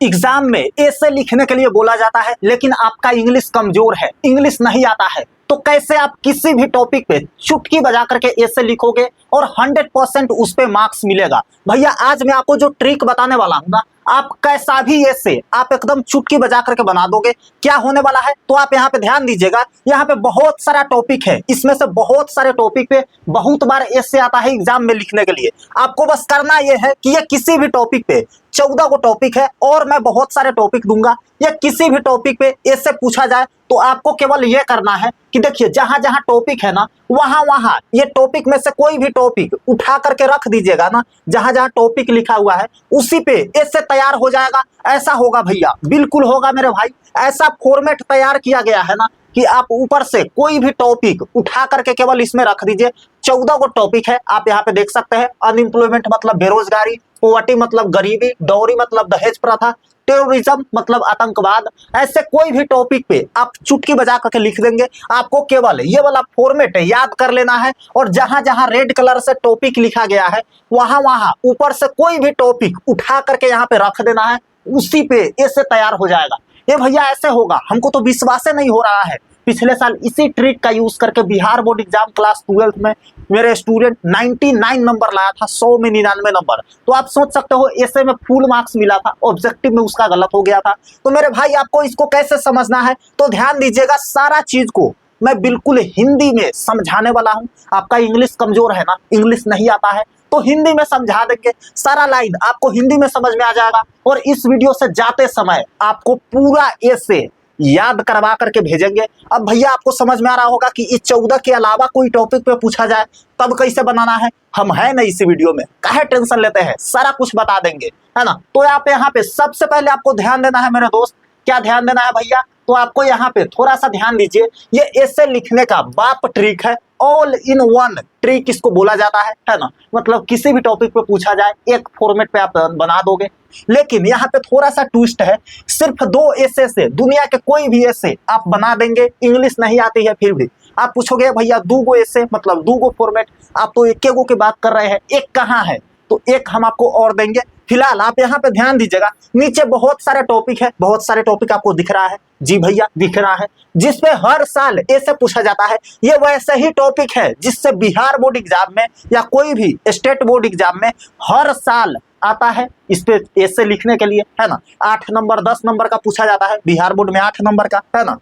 Exam में ऐसे लिखने के लिए बोला जाता है, लेकिन आपका इंग्लिश कमजोर है, इंग्लिश नहीं आता है, तो कैसे आप किसी भी टॉपिक पे चुटकी बजा करके ऐसे लिखोगे और 100% उस पे मार्क्स मिलेगा। भैया आज मैं आपको जो ट्रिक बताने वाला हूँ ना, आप कैसा भी ऐसे आप एकदम चुटकी बजा करके बना दोगे। क्या होने वाला है तो आप यहाँ पे ध्यान दीजिएगा, यहाँ पे बहुत सारा टॉपिक है, इसमें से बहुत सारे टॉपिक पे बहुत बार ऐसे आता है एग्जाम में लिखने के लिए। आपको बस करना यह है कि ये किसी भी टॉपिक पे 14 को टॉपिक है और मैं बहुत सारे टॉपिक दूंगा, या किसी भी टॉपिक पे ऐसे पूछा जाए तो आपको केवल ये करना है कि देखिए जहां जहां टॉपिक है ना वहां वहां ये टॉपिक में से कोई भी टॉपिक उठा करके रख दीजिएगा ना, जहां जहां टॉपिक लिखा हुआ है उसी पे ऐसे तैयार हो जाएगा। ऐसा होगा भैया, बिल्कुल होगा मेरे भाई। ऐसा फॉर्मेट तैयार किया गया है ना कि आप ऊपर से कोई भी टॉपिक उठा करके केवल इसमें रख दीजिए। 14 को टॉपिक है, आप यहाँ पे देख सकते हैं। अनएम्प्लॉयमेंट मतलब बेरोजगारी, पॉवर्टी मतलब गरीबी, डॉरी मतलब दहेज प्रथा, टेररिज्म मतलब आतंकवाद। ऐसे कोई भी टॉपिक पे आप चुटकी बजा करके लिख देंगे। आपको केवल ये वाला फॉर्मेट याद कर लेना है और जहां जहां रेड कलर से टॉपिक लिखा गया है वहां वहां ऊपर से कोई भी टॉपिक उठा करके यहाँ पे रख देना है, उसी पे ऐसे तैयार हो जाएगा। ये भैया ऐसे होगा, हमको तो विश्वास नहीं हो रहा है। पिछले साल इसी ट्रिक का यूज करके बिहार बोर्ड एग्जाम क्लास 12 में मेरे स्टूडेंट 99 नंबर लाया था, 100 में 99 नंबर। तो आप सोच सकते हो ऐसे में फुल मार्क्स मिला था, ऑब्जेक्टिव में उसका गलत हो गया था। तो मेरे भाई आपको इसको कैसे समझना है तो ध्यान दीजिएगा, सारा चीज को मैं बिल्कुल हिंदी में समझाने वाला हूं। आपका इंग्लिश कमजोर है ना, इंग्लिश नहीं आता है तो हिंदी में समझा देंगे, सारा लाइन आपको हिंदी में समझ में आ जाएगा। और इस वीडियो से जाते समय आपको पूरा ऐसे याद करवा करके भेजेंगे। अब भैया आपको समझ में आ रहा होगा कि इस 14 के अलावा कोई टॉपिक पे पूछा जाए तब कैसे बनाना है। हम है ना इसी वीडियो में, काहे टेंशन लेते हैं, सारा कुछ बता देंगे, है ना। तो आप यहाँ पे सबसे पहले आपको ध्यान देना है मेरे दोस्त। क्या ध्यान देना है भैया, तो आपको यहाँ पे थोड़ा सा ध्यान दीजिए। ये ऐसे लिखने का बाप ट्रिक है, ऑल इन वन ट्रिक इसको बोला जाता है ना। मतलब किसी भी टॉपिक पे पूछा जाए एक फॉर्मेट पे आप बना दोगे। लेकिन यहाँ पे थोड़ा सा ट्विस्ट है, सिर्फ 2 ऐसे से दुनिया के कोई भी ऐसे आप बना देंगे। इंग्लिश नहीं आती है फिर भी आप पूछोगे भैया 2 गो ऐसे मतलब 2 गो फॉर्मेट, आप तो एक गो की बात कर रहे हैं, एक कहाँ है, तो एक हम आपको और देंगे। फिलहाल आप यहाँ पे ध्यान दीजिएगा, नीचे बहुत सारे टॉपिक है, बहुत सारे टॉपिक आपको दिख रहा है। जी भैया दिख रहा है, जिसपे हर साल ऐसे पूछा जाता है। ये वैसे ही टॉपिक है जिससे बिहार बोर्ड एग्जाम में या कोई भी स्टेट बोर्ड एग्जाम में हर साल आता है। इस पे ऐसे लिखने के लिए, है ना, 8 नंबर 10 नंबर का पूछा जाता है, बिहार बोर्ड में 8 नंबर का, है ना।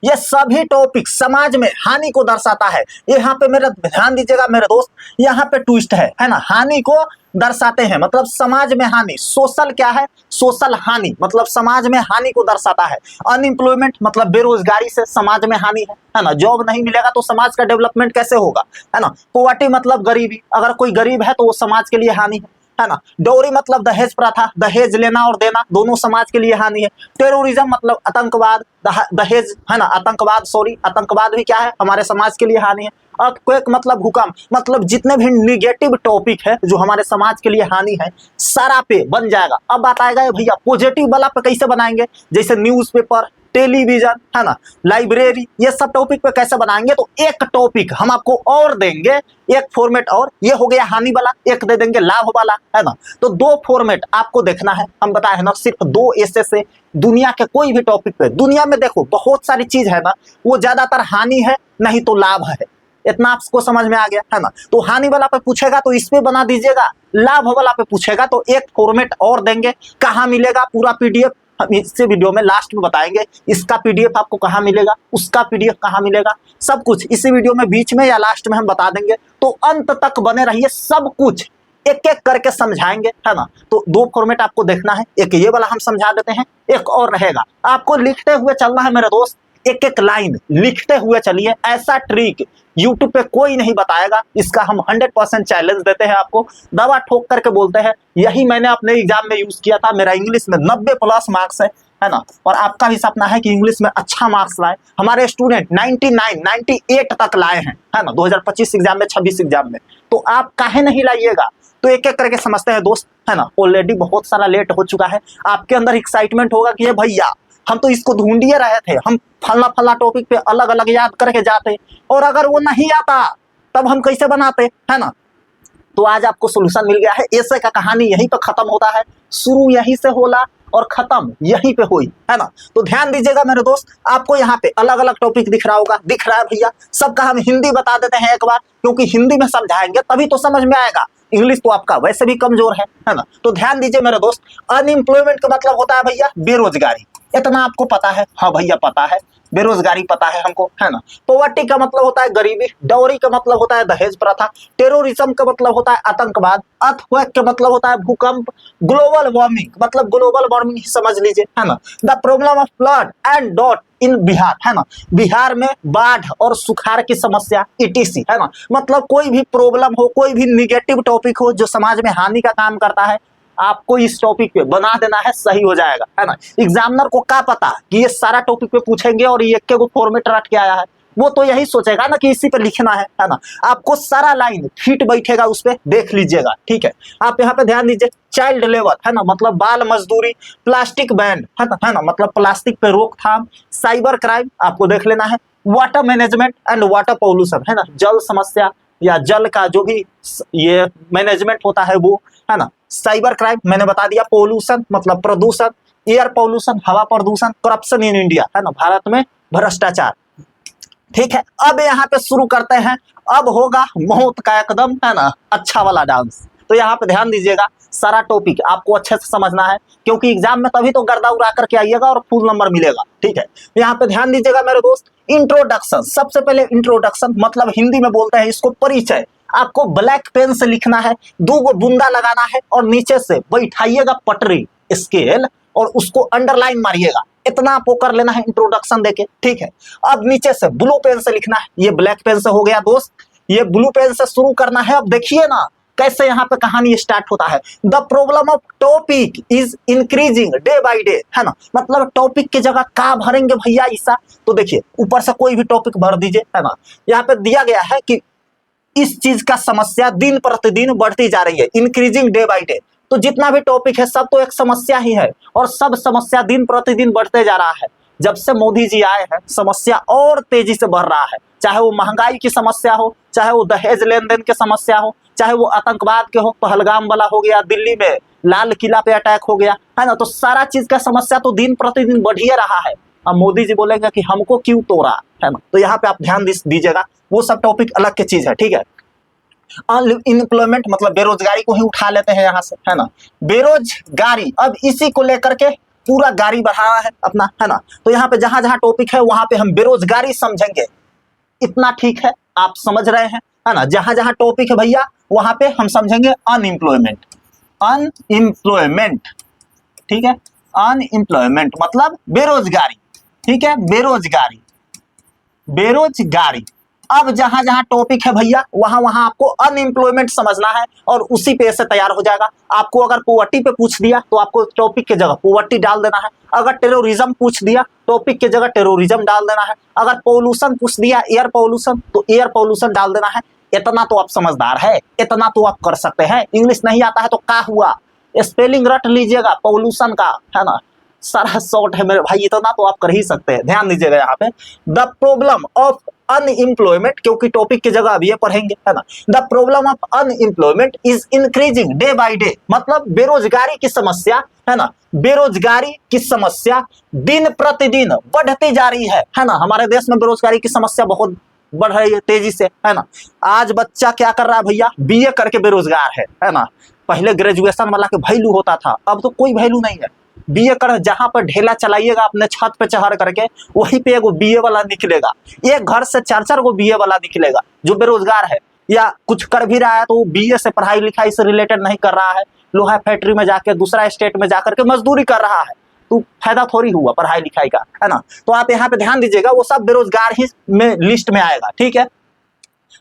ये सभी टॉपिक समाज में हानि को दर्शाता है। यहाँ पे मेरा ध्यान दीजिएगा मेरे दोस्त, यहाँ पे ट्विस्ट है ना, हानि को दर्शाते हैं मतलब समाज में हानि। सोशल क्या है, सोशल हानि मतलब समाज में हानि को दर्शाता है। अनएम्प्लॉयमेंट मतलब बेरोजगारी से समाज में हानि है ना, जॉब नहीं मिलेगा तो समाज का डेवलपमेंट कैसे होगा, है ना। पॉवर्टी मतलब गरीबी, अगर कोई गरीब है तो वो समाज के लिए हानि है ना। डोरी मतलब दहेज प्रथा, दहेज लेना और देना दोनों समाज के लिए हानि है। टेररिज्म मतलब आतंकवाद, दहेज है ना, आतंकवाद सॉरी आतंकवाद भी क्या है, हमारे समाज के लिए हानि है। अर्थक्वेक मतलब भूकंप, मतलब जितने भी निगेटिव टॉपिक है जो हमारे समाज के लिए हानि है सारा पे बन जाएगा। अब बात आएगा भैया पॉजिटिव वाला पे कैसे बनाएंगे, जैसे न्यूज़पेपर, टेलीविजन, है ना, लाइब्रेरी, ये सब टॉपिक पे कैसे बनाएंगे। तो एक टॉपिक हम आपको और देंगे, एक फॉर्मेट और, ये हो गया हानि वाला, एक दे देंगे लाभ वाला, है ना। तो 2 फॉर्मेट आपको देखना है, हम बताए हैं ना, सिर्फ 2 ऐसे से दुनिया के कोई भी टॉपिक पे। दुनिया में देखो बहुत सारी चीज है ना, वो ज्यादातर हानि है नहीं तो लाभ है, इतना आपको समझ में आ गया, है ना। तो हानि वाला पे पूछेगा तो इस पे बना दीजिएगा, लाभ वाला पे पूछेगा तो एक फॉर्मेट और देंगे। कहाँ मिलेगा पूरा पीडीएफ हम इसी वीडियो में लास्ट में बताएंगे। इसका पीडीएफ आपको कहाँ मिलेगा, उसका पीडीएफ कहाँ मिलेगा, सब कुछ इसी वीडियो में बीच में या लास्ट में हम बता देंगे। तो अंत तक बने रहिए, सब कुछ एक एक करके समझाएंगे, है ना। तो 2 फॉर्मेट आपको देखना है, एक ये वाला हम समझा देते हैं, एक और रहेगा। आपको लिखते हुए चलना है मेरे दोस्त, एक एक लाइन लिखते हुए चलिए। ऐसा ट्रिक यूट्यूब पे कोई नहीं बताएगा, इसका हम 100% चैलेंज देते हैं आपको, दवा ठोक करके बोलते हैं। यही मैंने अपने एग्जाम में यूज किया था, मेरा इंग्लिश में 90+ मार्क्स है ना। और आपका भी सपना है कि इंग्लिश में अच्छा मार्क्स लाए। हमारे स्टूडेंट 99 98 तक लाए हैं, है ना, 2025 एग्जाम में, 26 एग्जाम में। तो आप काहे नहीं लाइएगा। तो एक एक करके समझते हैं दोस्त, है ना। ऑलरेडी बहुत सारा लेट हो चुका है, आपके अंदर एक्साइटमेंट होगा कि ये भैया हम तो इसको ढूंढ ही रहे थे, हम फला फला टॉपिक पे अलग अलग याद करके जाते, और अगर वो नहीं आता तब हम कैसे बनाते, है ना। तो आज आपको सोल्यूशन मिल गया है। ऐसे का कहानी यहीं पर खत्म होता है, शुरू यहीं से होला और खत्म यहीं पे हुई, है ना। तो ध्यान दीजिएगा मेरे दोस्त, आपको यहाँ पे अलग अलग टॉपिक दिख रहा होगा, दिख रहा है भैया, सबका हम हिंदी बता देते हैं एक बार, क्योंकि हिंदी में समझाएंगे तभी तो समझ में आएगा। इंग्लिश तो आपका वैसे भी कमजोर है ना। तो ध्यान दीजिए मेरे दोस्त, अनएम्प्लॉयमेंट का मतलब होता है भैया बेरोजगारी, इतना आपको पता है? हाँ भैया पता है, बेरोजगारी पता है हमको, है ना। पॉवर्टी का मतलब होता है गरीबी, डाउरी का मतलब होता है दहेज प्रथा, टेररिज्म का मतलब होता है आतंकवाद, अर्थक्वेक का मतलब होता है भूकंप, ग्लोबल वार्मिंग मतलब ग्लोबल वार्मिंग ही समझ लीजिए, है ना। The problem of flood and dot in Bihar, है ना, बिहार में बाढ़ और सुखाड़ की समस्या ईटीसी, है ना। मतलब कोई भी प्रॉब्लम हो, कोई भी निगेटिव टॉपिक हो जो समाज में हानि का काम करता है, आपको इस टॉपिक पे बना देना है, सही हो जाएगा, है ना। एग्जामिनर को क्या पता कि ये सारा टॉपिक पे पूछेंगे और ये एक फॉर्मेट रट के आया है, वो तो यही सोचेगा ना कि इसी पे लिखना है ना। आपको सारा लाइन फिट बैठेगा, उस पे देख लीजिएगा, ठीक है। आप यहाँ पे ध्यान दीजिए, चाइल्ड लेबर, है ना, मतलब बाल मजदूरी, प्लास्टिक बैन, है ना, मतलब प्लास्टिक पे रोकथाम, साइबर क्राइम आपको देख लेना है, water management and water pollution, है ना, जल समस्या या जल का जो भी ये मैनेजमेंट होता है वो, है ना। साइबर क्राइम मैंने बता दिया, पोल्यूशन मतलब प्रदूषण, एयर पोल्यूशन हवा प्रदूषण, करप्शन इन इंडिया, है ना, भारत में भ्रष्टाचार, ठीक है। अब यहाँ पे शुरू करते हैं, अब होगा मौत का एकदम, है ना, अच्छा वाला डांस। तो यहाँ पे ध्यान दीजिएगा, सारा टॉपिक आपको अच्छे से समझना है, क्योंकि एग्जाम में तभी तो गर्दा उड़ा करके आइएगा और फुल नंबर मिलेगा, ठीक है। यहाँ पे ध्यान दीजिएगा मेरे दोस्त, इंट्रोडक्शन, सबसे पहले इंट्रोडक्शन मतलब हिंदी में बोलते हैं इसको परिचय। आपको ब्लैक पेन से लिखना है, 2 बूंदा लगाना है और नीचे से बैठाइएगा पटरी स्केल और उसको अंडरलाइन मारिएगा, इतना आपको कर लेना है इंट्रोडक्शन देके, ठीक है। अब नीचे से ब्लू पेन से लिखना है, ये ब्लैक पेन से हो गया दोस्त, ये ब्लू पेन से शुरू करना है। अब देखिए ना कैसे यहाँ पे कहानी स्टार्ट होता है, the problem of topic is increasing day by day, है ना, मतलब टॉपिक की जगह का भरेंगे भैया ऐसा। तो देखिए ऊपर से कोई भी टॉपिक भर दीजिए, है ना। यहाँ पे दिया गया है कि इस चीज का समस्या दिन प्रतिदिन बढ़ती जा रही है, इंक्रीजिंग डे बाय डे। तो जितना भी टॉपिक है सब तो एक समस्या ही है, और सब समस्या दिन प्रतिदिन बढ़ते जा रहा है। जब से मोदी जी आए हैं समस्या और तेजी से बढ़ रहा है, चाहे वो महंगाई की समस्या हो, चाहे वो दहेज लेन देन की समस्या हो, चाहे वो आतंकवाद के हो, पहलगाम वाला हो गया, दिल्ली में लाल किला पे अटैक हो गया, है ना। तो सारा चीज का समस्या तो दिन प्रतिदिन बढ़ ही रहा है। अब मोदी जी बोलेंगे कि हमको क्यों तोड़ा, है ना। तो यहाँ पे आप ध्यान दीजिएगा, वो सब टॉपिक अलग की चीज है, ठीक है। अनएम्प्लॉयमेंट मतलब बेरोजगारी को ही उठा लेते हैं यहाँ से, है ना। बेरोजगारी, अब इसी को लेकर के पूरा गाड़ी बढ़ाना है अपना, है ना। तो यहाँ पे जहां जहां टॉपिक है वहां पे हम बेरोजगारी समझेंगे, इतना ठीक है, आप समझ रहे हैं, है ना। जहां जहां टॉपिक है भैया वहां पे हम समझेंगे अनएम्प्लॉयमेंट, अनएम्प्लॉयमेंट, ठीक है। अनएम्प्लॉयमेंट मतलब बेरोजगारी, ठीक है, बेरोजगारी, बेरोजगारी। अब जहां जहां टॉपिक है भैया वहां वहां आपको अनएम्प्लॉयमेंट समझना है और उसी पे से तैयार हो जाएगा। आपको अगर पॉवर्टी पे पूछ दिया तो आपको टॉपिक की जगह पॉवर्टी डाल देना है, अगर टेररिज्म पूछ दिया टॉपिक की जगह टेररिज्म डाल देना है, अगर पॉल्यूशन पूछ दिया एयर पॉल्यूशन तो एयर पॉल्यूशन डाल देना है। इतना तो आप समझदार है, इतना तो आप कर सकते हैं। इंग्लिश नहीं आता है तो क्या हुआ, स्पेलिंग रट लीजिएगा पॉल्यूशन का, है ना, सारा शॉर्ट है मेरे भाई, इतना तो आप कर ही सकते हैं। ध्यान दीजिएगा यहाँ पे, द प्रॉब्लम ऑफ अनएम्प्लॉयमेंट, क्योंकि टॉपिक की जगह अब ये पढ़ेंगे, है ना। The problem of unemployment is increasing day by day, मतलब बेरोजगारी की समस्या, है ना, बेरोजगारी की समस्या दिन प्रतिदिन बढ़ती जा रही है ना। हमारे देश में बेरोजगारी की समस्या बहुत बढ़ रही है तेजी से, है ना। आज बच्चा क्या कर रहा है भैया, बीए करके बेरोजगार है ना। पहले ग्रेजुएशन वाला के वैल्यू होता था, अब तो कोई वैल्यू नहीं है। बीए कर जहां पर ढेला चलाइएगा अपने छत पे चढ़ करके, वहीं पे एगो बीए वाला निकलेगा, एक घर से 4-4 गो बीए वाला निकलेगा जो बेरोजगार है, या कुछ कर भी रहा है तो बीए से पढ़ाई लिखाई से रिलेटेड नहीं कर रहा है, लोहा फैक्ट्री में जाके दूसरा स्टेट में जाकर के मजदूरी कर रहा है, तो फायदा थोड़ी हुआ पढ़ाई लिखाई का, है ना। तो आप यहाँ पे ध्यान दीजिएगा, वो सब बेरोजगार ही में लिस्ट में आएगा, ठीक है।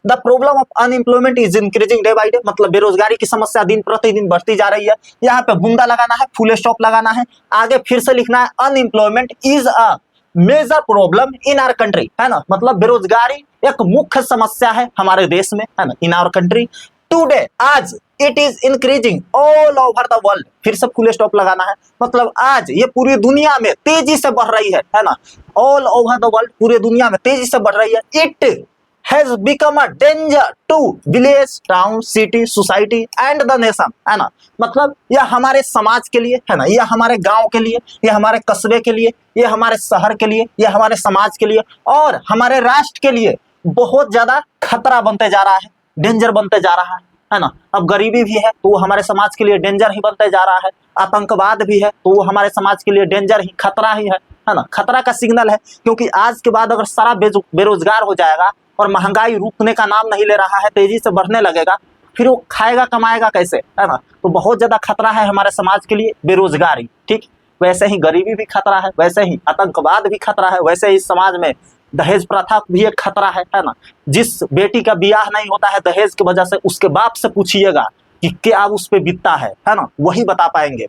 The problem of unemployment is increasing day by day, मतलब बेरोजगारी की समस्या दिन प्रतिदिन बढ़ती जा रही है। यहाँ पे बूंदा लगाना है, फुल स्टॉप लगाना है, आगे फिर से लिखना है unemployment is a major problem in our country, है ना, मतलब बेरोजगारी एक मुख्य समस्या है हमारे देश में, है ना, इन आवर कंट्री टुडे, आज, it is increasing all over the world, फिर से फुल स्टॉप लगाना है, मतलब आज ये पूरी दुनिया में तेजी से बढ़ रही है ना, ऑल ओवर द वर्ल्ड, पूरी दुनिया में तेजी से बढ़ रही है। It has become a danger to village, town, city, society and the nation, है ना। मतलब यह हमारे समाज के लिए, है ना, यह हमारे गांव के लिए, यह हमारे कस्बे के लिए, यह हमारे शहर के लिए, यह हमारे समाज के लिए और हमारे राष्ट्र के लिए बहुत ज्यादा खतरा बनते जा रहा है, डेंजर बनते जा रहा है ना। अब गरीबी भी है तो वो हमारे समाज के लिए डेंजर ही बनते जा रहा है, आतंकवाद भी है तो वो हमारे समाज के लिए डेंजर ही, खतरा ही है ना, खतरा का सिग्नल है। क्योंकि आज के बाद अगर सारा बेरोजगार हो जाएगा और महंगाई रुकने का नाम नहीं ले रहा है, तेजी से बढ़ने लगेगा, फिर वो खाएगा कमाएगा कैसे, है ना। तो बहुत ज्यादा खतरा है हमारे समाज के लिए बेरोजगारी, ठीक। वैसे ही गरीबी भी खतरा है, वैसे ही आतंकवाद भी खतरा है, वैसे ही समाज में दहेज प्रथा भी एक खतरा है ना। जिस बेटी का ब्याह नहीं होता है दहेज की वजह से, उसके बाप से पूछिएगा कि क्या उस पे बीतता है ना, वही बता पाएंगे।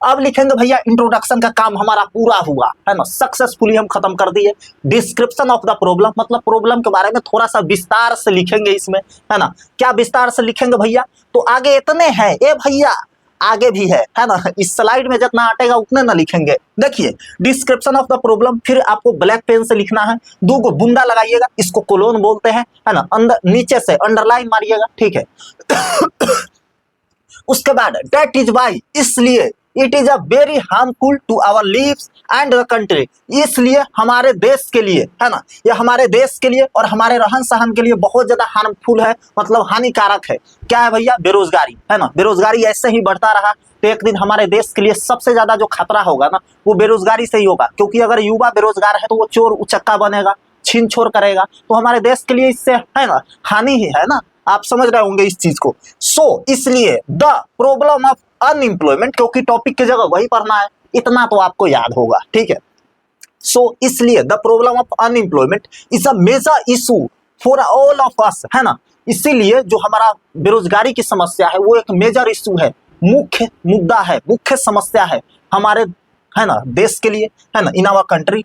अब लिखेंगे भैया इंट्रोडक्शन का काम हमारा पूरा हुआ, है ना, सक्सेसफुली हम खत्म कर दिए। डिस्क्रिप्शन ऑफ द प्रॉब्लम, मतलब प्रॉब्लम के बारे में थोड़ा सा विस्तार से लिखेंगे इसमें, है ना। क्या विस्तार से लिखेंगे भैया, तो आगे इतने हैं, ए भैया आगे भी है ना। इस स्लाइड में जितना हटेगा उतने ना लिखेंगे। देखिए डिस्क्रिप्शन ऑफ द प्रॉब्लम, फिर आपको ब्लैक पेन से लिखना है, 2 गो बूंदा लगाइएगा, इसको कोलोन बोलते हैं, है ना। अंदर नीचे से अंडरलाइन मारिएगा, ठीक है। उसके बाद डेट इज वाई, इसलिए it is a very harmful to our lives and the country, इसलिए हमारे देश के लिए, है ना, यह हमारे देश के लिए और हमारे रहन सहन के लिए बहुत ज्यादा हार्मफुल है, मतलब हानिकारक है। क्या है भैया, बेरोजगारी, है ना। बेरोजगारी ऐसे ही बढ़ता रहा तो एक दिन हमारे देश के लिए सबसे ज्यादा जो खतरा होगा ना, वो बेरोजगारी से ही होगा। क्योंकि अगर युवा बेरोजगार है तो वो चोर उचक्का बनेगा, छीन छोर करेगा, तो हमारे देश के लिए इससे, है ना, हानि ही है ना। आप समझ रहे होंगे इस चीज को। सो इसलिए द प्रॉब्लम ऑफ अनएम्प्लॉयमेंट, क्योंकि टॉपिक की जगह वही पढ़ना है, इतना तो आपको याद होगा, ठीक है। सो इसलिए the problem of unemployment is a major issue for all of us, है ना। इसीलिए जो हमारा बेरोजगारी की समस्या है वो एक मेजर इशू है, मुख्य मुद्दा है, मुख्य समस्या है हमारे, है ना, देश के लिए, है ना, इन आवर कंट्री।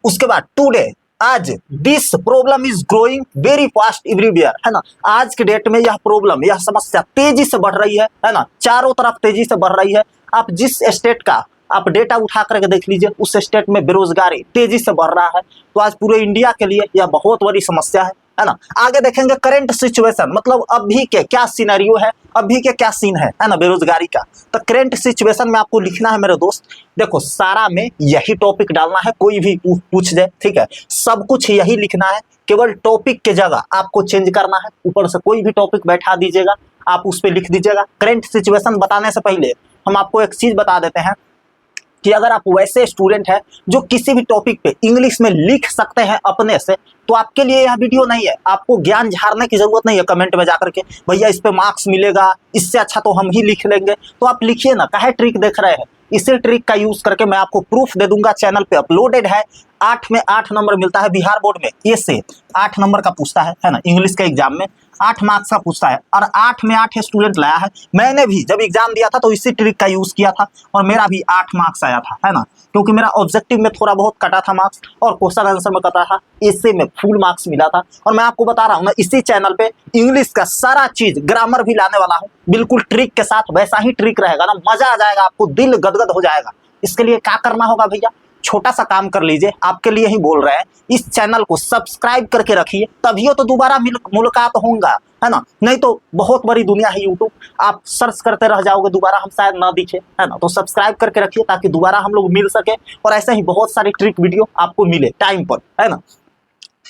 उसके बाद टुडे, आज this problem is growing very fast everywhere, है ना। आज के डेट में यह प्रॉब्लम, यह समस्या तेजी से बढ़ रही है ना, चारों तरफ तेजी से बढ़ रही है। आप जिस स्टेट का आप डेटा उठा करके देख लीजिए, उस स्टेट में बेरोजगारी तेजी से बढ़ रहा है। तो आज पूरे इंडिया के लिए यह बहुत बड़ी समस्या है ना। आगे देखेंगे करंट सिचुएशन, मतलब अभी के क्या सिनेरियो है, अभी के क्या सीन है ना, बेरोजगारी का। तो करंट सिचुएशन में आपको लिखना है मेरे दोस्त, देखो सारा में यही टॉपिक डालना है, कोई भी पूछ दे, ठीक है, सब कुछ यही लिखना है, केवल टॉपिक के जगह आपको चेंज करना है, ऊपर से कोई भी टॉपिक बैठा दीजिएगा, आप उस पर लिख दीजिएगा। करंट सिचुएशन बताने से पहले हम आपको एक चीज बता देते हैं कि अगर आप वैसे स्टूडेंट हैं जो किसी भी टॉपिक पे इंग्लिश में लिख सकते हैं अपने से, तो आपके लिए यह वीडियो नहीं है। आपको ज्ञान झाड़ने की जरूरत नहीं है कमेंट में जाकर के भैया इस पे मार्क्स मिलेगा, इससे अच्छा तो हम ही लिख लेंगे। तो आप लिखिए ना, काहे ट्रिक देख रहे हैं। इसी ट्रिक का यूज करके मैं आपको प्रूफ दे दूंगा, चैनल पे अपलोडेड है। 8 में 8 नंबर मिलता है बिहार बोर्ड में, ए से 8 नंबर का पूछता है ना, इंग्लिश के एग्जाम में 8 मार्क्स का पूछता है और 8 में 8 स्टूडेंट लाया है। मैंने भी जब एग्जाम दिया था तो इसी ट्रिक का यूज किया था और मेरा भी 8 मार्क्स आया था, है ना। क्योंकि मेरा ऑब्जेक्टिव में थोड़ा बहुत कटा था मार्क्स और क्वेश्चन आंसर में कटा था, इससे में फुल मार्क्स मिला था। और मैं आपको बता रहा हूँ ना, इसी चैनल पे इंग्लिश का सारा चीज, ग्रामर भी लाने वाला हूँ, बिल्कुल ट्रिक के साथ। वैसा ही ट्रिक रहेगा ना, मजा आ जाएगा, आपको दिल गदगद हो जाएगा। इसके लिए क्या करना होगा भैया, छोटा सा काम कर लीजिए, आपके लिए ही बोल रहे हैं, इस चैनल को सब्सक्राइब करके रखिए, तभी तो दोबारा मुलाकात होगा, है ना। नहीं तो बहुत बड़ी दुनिया है यूट्यूब, आप सर्च करते रह जाओगे, दोबारा हम शायद ना दिखे, है ना। तो सब्सक्राइब करके रखिए ताकि दोबारा हम लोग मिल सके और ऐसे ही बहुत सारी ट्रिक वीडियो आपको मिले टाइम पर, है ना।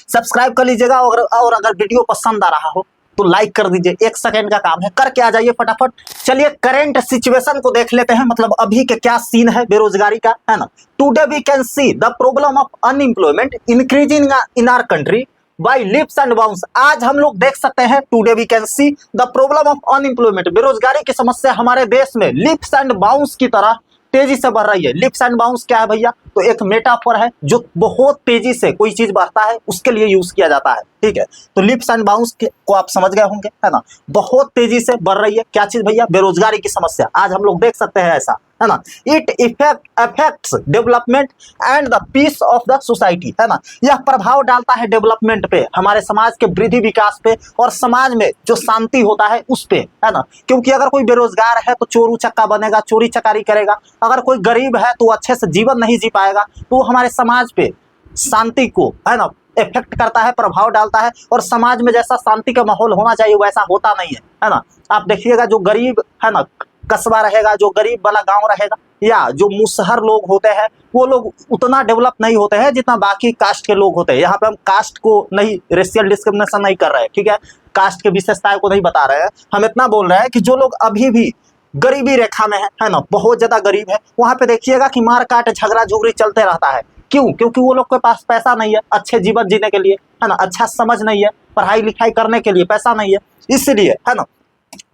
सब्सक्राइब कर लीजिएगा और अगर वीडियो पसंद आ रहा हो तो लाइक कर दीजिए, 1 सेकंड का काम है, करके आ जाइए फटाफट। चलिए करंट सिचुएशन को देख लेते हैं, मतलब अभी के क्या सीन है बेरोजगारी का, है ना। Today we can see the problem of unemployment increasing in our country by leaps and bounds. आज हम लोग देख सकते हैं, today we can see the problem of unemployment, बेरोजगारी की समस्या हमारे देश में लिप्स एंड बाउंस की तरह तेजी से बढ़ रही है। लिप्स एंड बाउंस क्या है भैया, तो एक मेटाफर है जो बहुत तेजी से कोई चीज बढ़ता है उसके लिए यूज किया जाता है, ठीक है। तो लिप्स एंड बाउंस को आप समझ गए होंगे, है ना। बहुत तेजी से बढ़ रही है क्या चीज भैया, बेरोजगारी की समस्या। आज हम लोग देख सकते हैं ऐसा, है ना। It affects development and the peace of the society, है ना। यह प्रभाव डालता है डेवलपमेंट पे, हमारे समाज के वृद्धि विकास पे और समाज में जो शांति होता है उस पे, है ना। क्योंकि अगर कोई बेरोजगार है तो चोर उचक्का बनेगा, चोरी चकारी करेगा। अगर कोई गरीब है तो अच्छे से जीवन नहीं जी पाएगा, तो हमारे समाज पे शांति को, है ना, इफेक्ट करता है, प्रभाव डालता है, और समाज में जैसा शांति का माहौल होना चाहिए वैसा होता नहीं है ना। आप देखिएगा जो गरीब है ना कस्बा रहेगा, जो गरीब वाला गांव रहेगा, या जो मुसहर लोग होते हैं, वो लोग उतना डेवलप नहीं होते हैं जितना बाकी कास्ट के लोग होते हैं। यहाँ पे हम कास्ट को नहीं, रेशियल डिस्क्रिमिनेशन नहीं कर रहे हैं, ठीक है, कास्ट के विशेषताएं को नहीं बता रहे हैं। हम इतना बोल रहे हैं कि जो लोग अभी भी गरीबी रेखा में है ना, बहुत ज्यादा गरीब है, वहां पे देखिएगा कि मार काट झगड़ा झुगड़ी चलते रहता है। क्यों? क्योंकि वो लोग के पास पैसा नहीं है अच्छे जीवन जीने के लिए, है ना, अच्छा समझ नहीं है, पढ़ाई लिखाई करने के लिए पैसा नहीं है, इसलिए, है ना।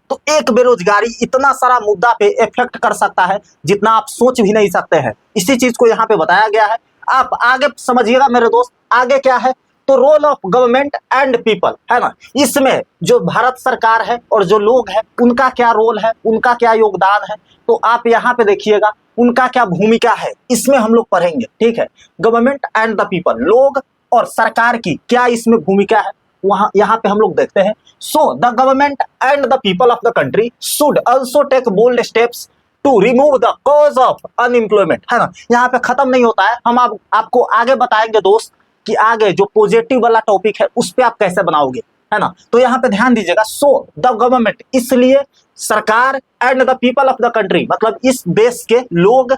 तो एक बेरोजगारी इतना सारा मुद्दा पे इफेक्ट कर सकता है जितना आप सोच भी नहीं सकते हैं। इसी चीज को यहाँ पे बताया गया है। आप आगे समझिएगा मेरे दोस्त, आगे क्या है, तो role of government and people, है ना। इसमें जो भारत सरकार है और जो लोग हैं उनका क्या रोल है, उनका क्या योगदान है, तो आप यहाँ पे देखिएगा उनका क्या भूमिका है, इसमें हम लोग पढ़ेंगे, ठीक है। गवर्नमेंट एंड द पीपल, लोग और सरकार की क्या इसमें भूमिका है, वहां यहाँ पे हम लोग देखते हैं। So the government and the people of the country should also take bold steps to remove the cause of unemployment, है ना। यहाँ पे खत्म नहीं होता है, हम आपको आगे बताएंगे दोस्त कि आगे जो पॉजिटिव वाला टॉपिक है उस पे आप कैसे बनाओगे, है ना। तो यहाँ पे ध्यान दीजिएगा, सो द गवर्नमेंट, इसलिए सरकार, and the people of the country, मतलब इस देश के लोग,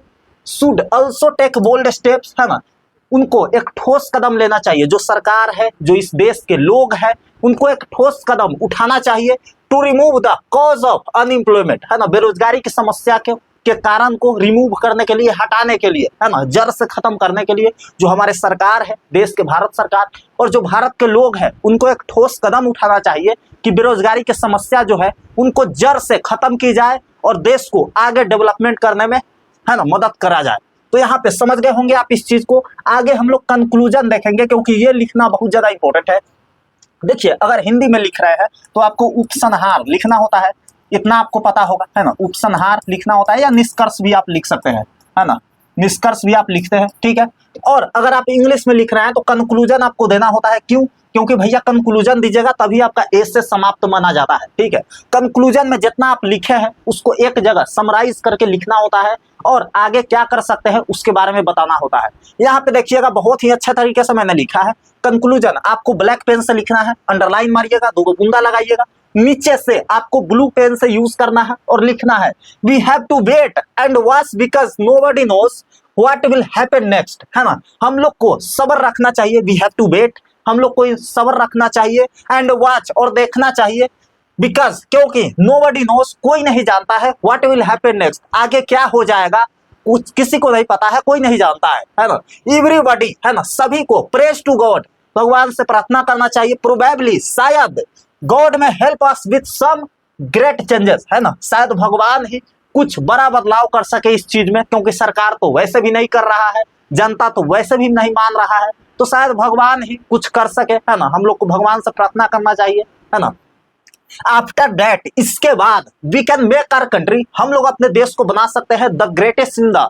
should also take bold steps, है ना, उनको एक ठोस कदम लेना चाहिए। जो सरकार है, जो इस देश के लोग हैं, उनको एक ठोस कदम उठाना चाहिए to remove the cause of unemployment, है ना, बेरोजगारी की समस्या के कारण को रिमूव करने के लिए, हटाने के लिए, है ना, जड़ से खत्म करने के लिए जो हमारे सरकार है, देश के भारत सरकार और जो भारत के लोग हैं, उनको एक ठोस कदम उठाना चाहिए कि बेरोजगारी की समस्या जो है उनको जड़ से खत्म की जाए और देश को आगे डेवलपमेंट करने में, है ना, मदद करा जाए। तो यहाँ पे समझ गए होंगे आप इस चीज को। आगे हम लोग कंक्लूजन देखेंगे क्योंकि ये लिखना बहुत ज्यादा इंपॉर्टेंट है। देखिए, अगर हिंदी में लिख रहे हैं तो आपको उपसंहार लिखना होता है, इतना आपको पता होगा, है ना। उपसंहार लिखना होता है या निष्कर्ष भी आप लिख सकते हैं, है ना, निष्कर्ष भी आप लिखते हैं, ठीक है। और अगर आप इंग्लिश में लिख रहे हैं तो कंक्लूजन आपको देना होता है। क्यों? क्योंकि भैया कंक्लूजन दीजिएगा तभी आपका एसे समाप्त माना जाता है, ठीक है। कंक्लूजन में जितना आप लिखे हैं उसको एक जगह समराइज करके लिखना होता है और आगे क्या कर सकते हैं उसके बारे में बताना होता है। यहाँ पे देखिएगा बहुत ही अच्छे तरीके से मैंने लिखा है। कंक्लूजन आपको ब्लैक पेन से लिखना है, अंडरलाइन मारिएगा, 2 बूंदा लगाइएगा, नीचे से आपको ब्लू पेन से यूज करना है और लिखना है, we have to wait and watch because nobody knows what will happen next, है ना। हम लोग को सब्र रखना चाहिए, वी हैव टू वेट, हम लोग को सब्र रखना चाहिए, एंड वॉच और देखना चाहिए, बिकॉज क्योंकि नोबडी नोज, कोई नहीं जानता है, व्हाट विल हैपन नेक्स्ट, आगे क्या हो जाएगा किसी को नहीं पता है, कोई नहीं जानता है ना। एवरीबॉडी, है ना, सभी को प्रेज टू गॉड, भगवान से प्रार्थना करना चाहिए, प्रोबेबली, शायद, God may help us with some great changes, है ना, शायद भगवान ही कुछ बड़ा बदलाव कर सके इस चीज में, क्योंकि सरकार तो वैसे भी नहीं कर रहा है, जनता तो वैसे भी नहीं मान रहा है, तो शायद भगवान ही कुछ कर सके, है ना। हम लोग को भगवान से प्रार्थना करना चाहिए, है ना। आफ्टर दैट, इसके बाद, we can make our country, हम लोग अपने देश को बना सकते हैं the greatest in the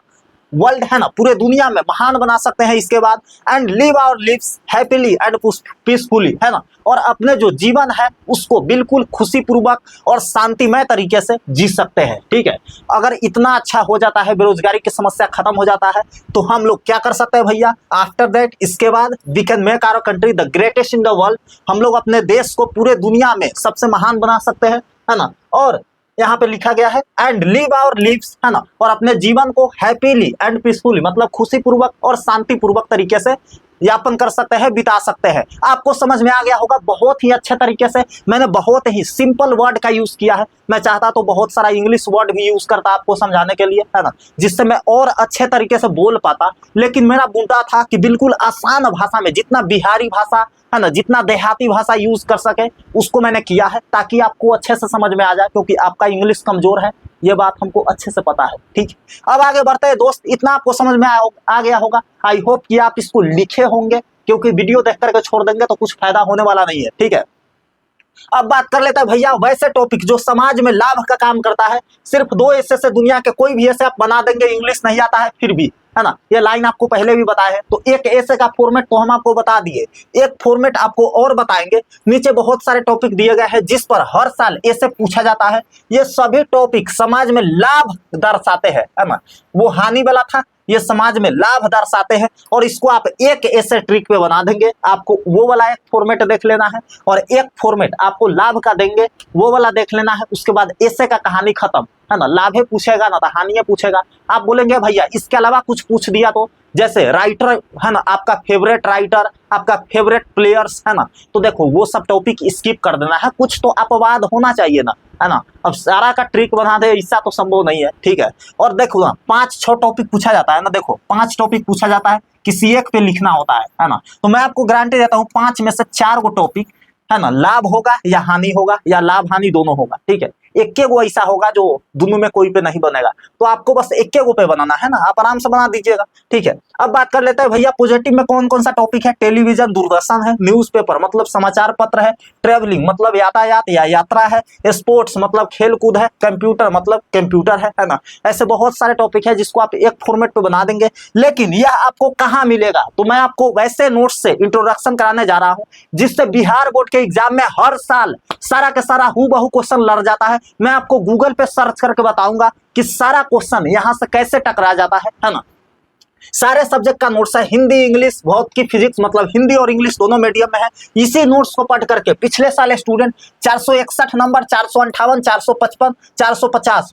world, है ना, पूरे दुनिया में महान बना सकते हैं इसके बाद, and live our lives happily and peacefully, है ना, और अपने जो जीवन है उसको बिल्कुल खुशी पूर्वक और शांतिमय तरीके से जी सकते हैं, ठीक है। अगर इतना अच्छा हो जाता है, बेरोजगारी की समस्या खत्म हो जाता है, तो हम लोग क्या कर सकते हैं भैया, आफ्टर दैट, इसके बाद, we can make our country the greatest in the world, हम लोग अपने देश को पूरे दुनिया में सबसे महान बना सकते हैं, है ना। और यहाँ पे लिखा गया है एंड लिव आवर लिव्स, है ना, और अपने जीवन को हैप्पीली एंड पीसफुली, मतलब खुशी पूर्वक और शांति पूर्वक तरीके से यापन कर सकते हैं, बिता सकते हैं। आपको समझ में आ गया होगा बहुत ही अच्छे तरीके से। मैंने बहुत ही सिंपल वर्ड का यूज किया है, मैं चाहता तो बहुत सारा इंग्लिश वर्ड भी यूज करता आपको समझाने के लिए, है ना, जिससे मैं और अच्छे तरीके से बोल पाता, लेकिन मेरा मुद्दा था कि बिल्कुल आसान भाषा में, जितना बिहारी भाषा, है ना, जितना देहाती भाषा यूज कर सके उसको मैंने किया है, ताकि आपको अच्छे से समझ में आ जाए, क्योंकि आपका इंग्लिश कमजोर है, ये बात हमको अच्छे से पता है, ठीक है। अब आगे बढ़ते हैं दोस्त, इतना आपको समझ में आ गया होगा। आई होप कि आप इसको लिखे होंगे, क्योंकि वीडियो देख करके छोड़ देंगे तो कुछ फायदा होने वाला नहीं है, ठीक है। अब बात कर लेते हैं भैया वैसे टॉपिक जो समाज में लाभ का काम करता है। सिर्फ 2 ऐसे से दुनिया के कोई भी ऐसे आप बना देंगे, इंग्लिश नहीं आता है फिर भी, है ना, ये लाइन आपको पहले भी बताया है। तो एक ऐसे का फॉर्मेट तो हम आपको बता दिए, एक फॉर्मेट आपको और बताएंगे। नीचे बहुत सारे टॉपिक दिए गए हैं जिस पर हर साल ऐसे पूछा जाता है। ये सभी टॉपिक समाज में लाभ दर्शाते हैं, है ना। वो हानि वाला था, ये समाज में लाभ दर्शाते हैं, और इसको आप एक ऐसे ट्रिक पे बना देंगे। आपको वो वाला एक फॉर्मेट देख लेना है और एक फॉर्मेट आपको लाभ का देंगे, वो वाला देख लेना है। उसके बाद ऐसे का कहानी खत्म, है ना। लाभे पूछेगा ना तो हानिए पूछेगा। आप बोलेंगे भैया इसके अलावा कुछ पूछ दिया तो, जैसे राइटर है ना, आपका फेवरेट राइटर, आपका फेवरेट प्लेयर्स, है ना, तो देखो वो सब टॉपिक स्किप कर देना है। कुछ तो अपवाद होना चाहिए ना, है ना। अब सारा का ट्रिक बना दे ऐसा तो संभव नहीं है, ठीक है। और देखो ना 5-6 टॉपिक पूछा जाता है ना, देखो 5 टॉपिक पूछा जाता है, किसी एक पे लिखना होता है ना। तो मैं आपको गारंटी देता हूँ 5 में से 4 गो टॉपिक, है ना, लाभ होगा या हानि होगा या लाभ हानि दोनों होगा, ठीक है। एक गो ऐसा होगा जो दोनों में कोई पे नहीं बनेगा, तो आपको बस एक गो पे बनाना है ना, आप आराम से बना दीजिएगा, ठीक है। अब बात कर लेते हैं भैया पॉजिटिव में कौन कौन सा टॉपिक है। टेलीविजन दूरदर्शन है, न्यूज़पेपर मतलब समाचार पत्र है, ट्रेवलिंग मतलब यातायात या यात्रा है, स्पोर्ट्स मतलब खेल कूद है, कंप्यूटर मतलब कंप्यूटर है ना। ऐसे बहुत सारे टॉपिक है जिसको आप एक फॉर्मेट पे बना देंगे। लेकिन यह आपको कहाँ मिलेगा, तो मैं आपको वैसे नोट्स से इंट्रोडक्शन कराने जा रहा हूँ जिससे बिहार बोर्ड के एग्जाम में हर साल सारा का सारा हूबहू क्वेश्चन लड़ जाता है। मैं आपको गूगल पे सर्च करके बताऊंगा कि सारा क्वेश्चन यहां से कैसे टकरा जाता है ना। सारे सब्जेक्ट का नोट्स है, हिंदी इंग्लिश भौतिकी फिजिक्स, मतलब हिंदी और इंग्लिश दोनों मीडियम में है। इसी नोट्स को पढ़ करके पिछले साल स्टूडेंट 461 नंबर, 458, 455, 450,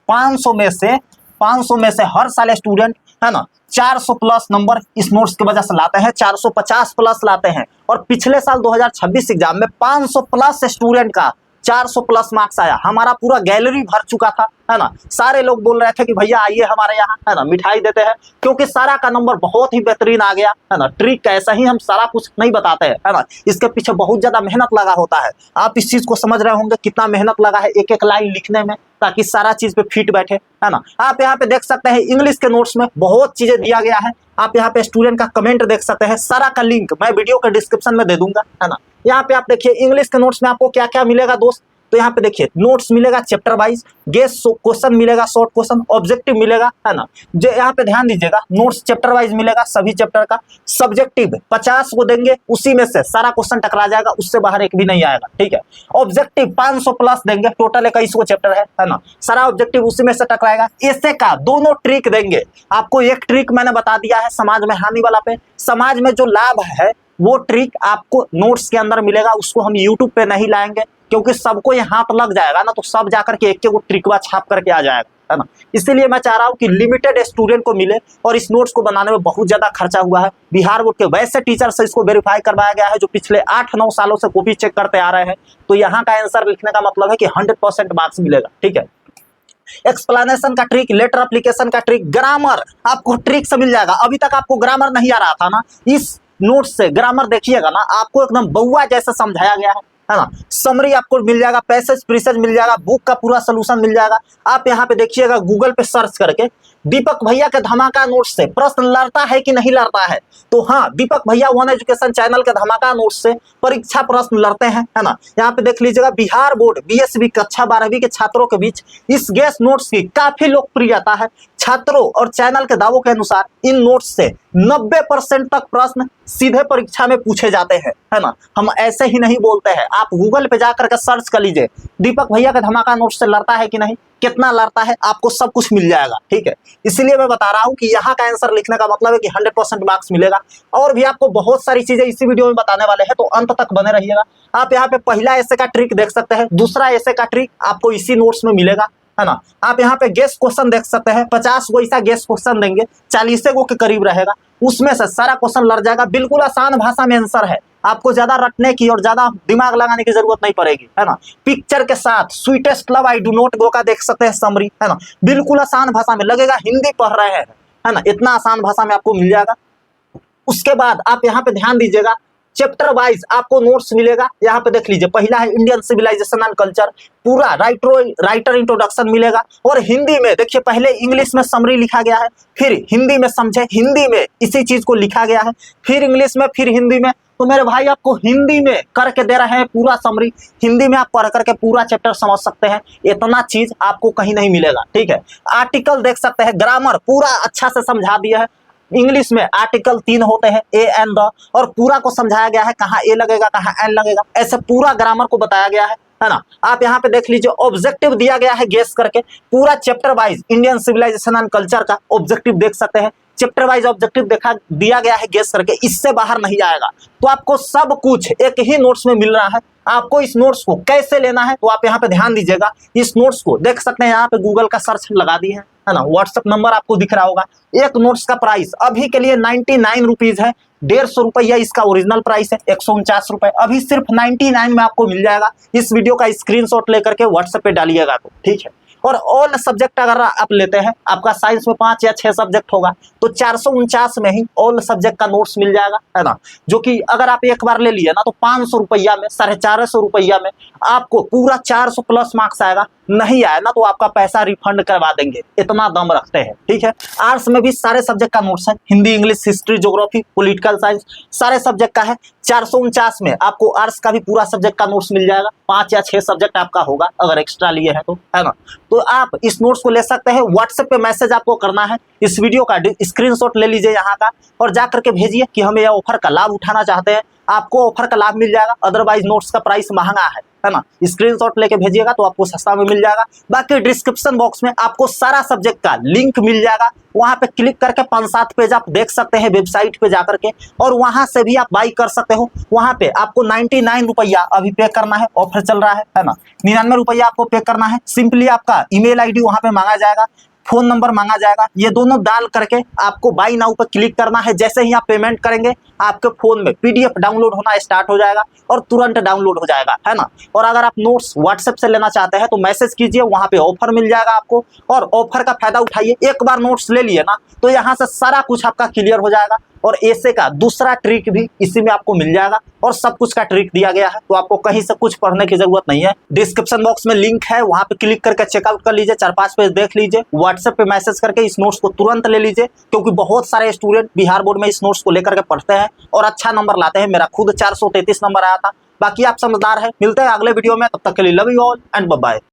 500 में से हर साल स्टूडेंट, है ना, 400 प्लस नंबर इस नोट्स की वजह से लाते हैं, 450 प्लस लाते हैं। और पिछले साल 2026 एग्जाम में 500 प्लस स्टूडेंट का 400 प्लस मार्क्स आया। हमारा पूरा गैलरी भर चुका था, है ना। सारे लोग बोल रहे थे कि भैया आइए हमारे यहाँ, है ना, मिठाई देते हैं, क्योंकि सारा का नंबर बहुत ही बेहतरीन आ गया, है ना। ट्रिक ऐसा ही हम सारा कुछ नहीं बताते हैं, है ना, इसके पीछे बहुत ज्यादा मेहनत लगा होता है। आप इस चीज को समझ रहे होंगे कितना मेहनत लगा है एक एक लाइन लिखने में, ताकि सारा चीज पे फिट बैठे, है ना। आप यहाँ पे देख सकते हैं इंग्लिश के नोट्स में बहुत चीजें दिया गया है। आप यहाँ पे स्टूडेंट का कमेंट देख सकते हैं, सारा का लिंक मैं वीडियो के डिस्क्रिप्शन में दे दूंगा, है ना। यहाँ पे आप देखिए इंग्लिश के नोट्स में आपको क्या क्या मिलेगा दोस्त। तो यहाँ पे देखिए नोट्स मिलेगा चैप्टर वाइज, गेस क्वेश्चन मिलेगा, शॉर्ट क्वेश्चन, ऑब्जेक्टिव मिलेगा, है ना। जो यहाँ पे ध्यान दीजिएगा नोट्स चैप्टर वाइज मिलेगा सभी चैप्टर का। सब्जेक्टिव 50 को देंगे, उसी में से सारा क्वेश्चन टकरा जाएगा, उससे बाहर एक भी नहीं आएगा, ठीक है। ऑब्जेक्टिव 500 प्लस देंगे, टोटल 21 को चैप्टर है ना, सारा ऑब्जेक्टिव उसी में से टकराएगा। ऐसे का दोनों ट्रिक देंगे आपको। एक ट्रिक मैंने बता दिया है समाज में हानि वाला पे, समाज में जो लाभ है वो ट्रिक आपको नोट्स के अंदर मिलेगा, उसको हम यूट्यूब पे नहीं लाएंगे, क्योंकि सबको ये हाथ लग जाएगा ना, तो सब जाकर के एक एक ट्रिकवा छाप करके आ जाएगा, है ना। इसलिए मैं चाह रहा हूँ कि लिमिटेड स्टूडेंट को मिले, और इस नोट्स को बनाने में बहुत ज्यादा खर्चा हुआ है। बिहार बोर्ड के वैसे टीचर से इसको वेरीफाई करवाया गया है जो पिछले 8-9 सालों से कॉपी चेक करते आ रहे हैं। तो यहाँ का आंसर लिखने का मतलब है कि 100% मार्क्स मिलेगा, ठीक है। एक्सप्लेनेशन का ट्रिक, लेटर एप्लीकेशन का ट्रिक, ग्रामर आपको ट्रिक से मिल जाएगा। अभी तक आपको ग्रामर नहीं आ रहा था ना, इस नोट से ग्रामर देखिएगा ना, आपको एकदम बउआ जैसा समझाया गया है ना। समरी आपको मिल जाएगा, पैसेज प्रीसेज मिल जाएगा, बुक का पूरा सोल्यूशन मिल जाएगा। आप यहाँ पे देखिएगा गूगल पे सर्च करके दीपक भैया के धमाका नोट्स से प्रश्न लड़ता है कि नहीं लड़ता है। तो हाँ, दीपक भैया वन एजुकेशन चैनल के धमाका नोट्स से परीक्षा प्रश्न लड़ते हैं, है ना। यहाँ पे देख लीजिएगा बिहार बोर्ड बीएसबी कक्षा 12वीं के छात्रों के बीच इस गेस नोट्स की काफी लोकप्रियता है। छात्रों और चैनल के दावों के अनुसार इन नोट्स से 90% तक प्रश्न सीधे परीक्षा में पूछे जाते हैं, है ना। हम ऐसे ही नहीं बोलते हैं, आप गूगल पे जाकर के सर्च कर लीजिए दीपक भैया का धमाका नोट्स से लड़ता है कि नहीं, कितना लड़ता है, आपको सब कुछ मिल जाएगा, ठीक है। इसलिए मैं बता रहा हूं कि यहाँ का आंसर लिखने का मतलब है कि 100% मार्क्स मिलेगा। और भी आपको बहुत सारी चीजें इसी वीडियो में बताने वाले हैं, तो अंत तक बने रहिएगा। आप यहाँ पे पहला ऐसे का ट्रिक देख सकते हैं, दूसरा ऐसे का ट्रिक आपको इसी नोट्स में मिलेगा, है ना। आप यहाँ पे गेस क्वेश्चन देख सकते हैं, 50 गो ऐसा गेस क्वेश्चन देंगे, 40 गो के करीब रहेगा, उसमें से सारा क्वेश्चन लड़ जाएगा। बिल्कुल आसान भाषा में आंसर है, आपको ज्यादा रटने की और ज्यादा दिमाग लगाने की जरूरत नहीं पड़ेगी, है ना। पिक्चर के साथ sweetest love I do not go का देख सकते हैं समरी, है ना। बिल्कुल आसान भाषा में, लगेगा हिंदी पढ़ रहे हैं, है ना, इतना आसान भाषा में आपको मिल जाएगा। उसके बाद आप यहाँ पे ध्यान दीजिएगा, चैप्टर वाइज आपको नोट्स मिलेगा। यहाँ पे देख लीजिए, पहला है इंडियन सिविलाइजेशन एंड कल्चर, पूरा राइटर इंट्रोडक्शन मिलेगा। और हिंदी में देखिए, पहले इंग्लिश में समरी लिखा गया है, फिर हिंदी में समझे, हिंदी में इसी चीज को लिखा गया है, फिर इंग्लिश में, फिर हिंदी में। तो मेरे भाई आपको हिंदी में करके दे रहे हैं पूरा समरी, हिंदी में आप पढ़ करके पूरा चैप्टर समझ सकते हैं। इतना चीज आपको कहीं नहीं मिलेगा, ठीक है। आर्टिकल देख सकते हैं, ग्रामर पूरा अच्छा से समझा दिया है। इंग्लिश में आर्टिकल 3 होते हैं, ए एंड द, और पूरा को समझाया गया है कहाँ ए लगेगा, कहाँ एन लगेगा, ऐसे पूरा ग्रामर को बताया गया है ना। आप यहाँ पे देख लीजिए, ऑब्जेक्टिव दिया गया है गेस करके, पूरा chapter wise Indian civilisation and culture का ऑब्जेक्टिव देख सकते हैं। चैप्टर वाइज ऑब्जेक्टिव दिया गया है गेस करके, इससे बाहर नहीं आएगा। तो आपको सब कुछ एक ही नोट्स में मिल रहा है। आपको इस नोट्स को कैसे लेना है तो आप यहाँ पे ध्यान दीजिएगा। इस नोट्स को देख सकते हैं, यहाँ पे गूगल का सर्च लगा दी है ना। व्हाट्सएप नंबर आपको दिख रहा होगा। एक नोट्स का प्राइस अभी के लिए 99 रुपीज है। 150 रुपया इसका ओरिजिनल प्राइस है, 149 रुपए। अभी सिर्फ 99 में आपको मिल जाएगा। इस वीडियो का स्क्रीनशॉट लेकर के व्हाट्सएप पे डालिएगा तो ठीक है। और ऑल सब्जेक्ट अगर आप लेते हैं, आपका साइंस में 5 या 6 सब्जेक्ट होगा तो 449 में ही ऑल सब्जेक्ट का नोट्स मिल जाएगा, है ना। जो कि अगर आप एक बार ले लिए ना तो 500 रुपया में, 450 रुपया में आपको पूरा 400 प्लस मार्क्स आएगा। नहीं आया ना तो आपका पैसा रिफंड करवा देंगे, इतना दम रखते हैं, ठीक है। आर्ट्स में भी सारे सब्जेक्ट का नोट्स है, Hindi, English, history, geography, political science, सारे सब्जेक्ट का है। 449 में आपको आर्ट्स का भी पूरा सब्जेक्ट का नोट्स मिल जाएगा। 5 या 6 सब्जेक्ट आपका होगा अगर एक्स्ट्रा लिए है तो, है ना। तो आप इस नोट्स को ले सकते हैं। व्हाट्सएप पे मैसेज आपको करना है, इस वीडियो का स्क्रीनशॉट ले लीजिए यहाँ का और जा करके भेजिए कि हमें यह ऑफर का लाभ उठाना चाहते हैं। आपको ऑफर का लाभ मिल जाएगा, अदरवाइज नोट्स का प्राइस महंगा है ना। स्क्रीनशॉट लेके भेजिएगा तो आपको सस्ता में मिल जाएगा। बाकी डिस्क्रिप्शन बॉक्स में आपको सारा सब्जेक्ट का लिंक मिल जाएगा। वहां पे क्लिक करके 5-7 पेज आप देख सकते हैं वेबसाइट पे जाकर के, और वहां से भी आप बाई कर सकते हो। वहां पे आपको 99 रुपया अभी पे करना है, ऑफर चल रहा है ना। 99 रुपया आपको पे करना है। सिंपली आपका ईमेल आईडी वहां पे मांगा जाएगा, फोन नंबर मांगा जाएगा। ये दोनों डाल करके आपको बाई नाउ पर क्लिक करना है। जैसे ही आप पेमेंट करेंगे आपके फोन में पीडीएफ डाउनलोड होना स्टार्ट हो जाएगा और तुरंत डाउनलोड हो जाएगा, है ना। और अगर आप नोट्स व्हाट्सएप से लेना चाहते हैं तो मैसेज कीजिए, वहां पे ऑफर मिल जाएगा आपको, और ऑफर का फायदा उठाइए। एक बार नोट्स ले लिए ना तो यहाँ से सारा कुछ आपका क्लियर हो जाएगा। और ऐसे का दूसरा ट्रिक भी इसी में आपको मिल जाएगा, और सब कुछ का ट्रिक दिया गया है। तो आपको कहीं से कुछ पढ़ने की जरूरत नहीं है। डिस्क्रिप्शन बॉक्स में लिंक है, वहां पे क्लिक करके चेकआउट कर लीजिए, 4-5 पेज देख लीजिए। व्हाट्सएप पे मैसेज करके इस नोट्स को तुरंत ले लीजिए, क्योंकि बहुत सारे स्टूडेंट बिहार बोर्ड में इस नोट्स को लेकर के पढ़ते हैं और अच्छा नंबर लाते हैं। मेरा खुद 433 नंबर आया था। बाकी आप समझदार है। मिलते हैं अगले वीडियो में, तब तक के लिए love you all and bye bye.